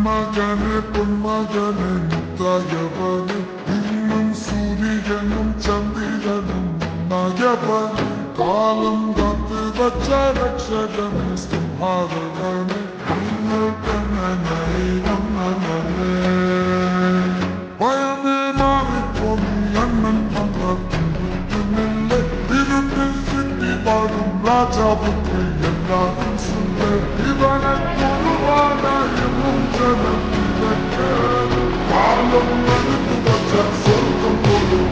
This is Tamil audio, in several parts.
மகனே பொன்மகனே முத்தாயவனே இன்னும் சூரியனும் சந்திரனும் நாயவனே காலம் காத்து வச்ச ரட்சகனே சிம்ஹாதவனே இன்னொருத்தனே நம்மனே பயமே மாறிப்போம் அண்ணன் மன்னத்தினில்லை இருந்து சித்தி பாடும் ராஜாவுக்கு எல்லாரும் சொல்ல இவனை பொதுவான இன்னும் ஜனத்திலக்க காலம் எடுத்து வச்ச சொர்க்கம் போலும்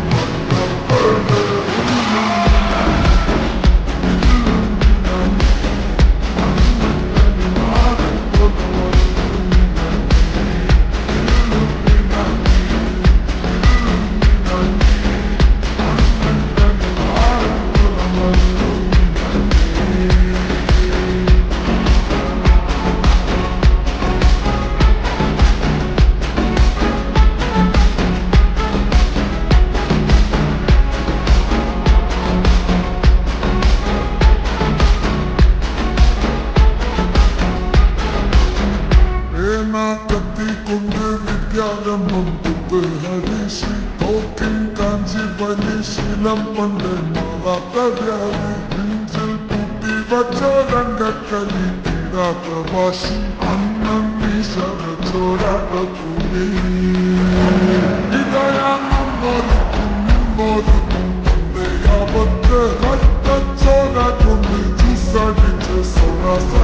கத்திக்கொண்டு வித்யாரம்பம் புத்து ஹரிஷி தோக்கின் காஞ்சி பலி சீலம் பண்டு மாவாக்கவியாதி நெஞ்சில் பூட்டி வச்ச ரங்கக்கலி தீராத வாசி அண்ணன் நீசர சோராத பூமி இதயானம் போதுக்கும் தந்தை ஆபத்து ரத்த சோரா கொண்டு ஜூசடிச்ச சோராச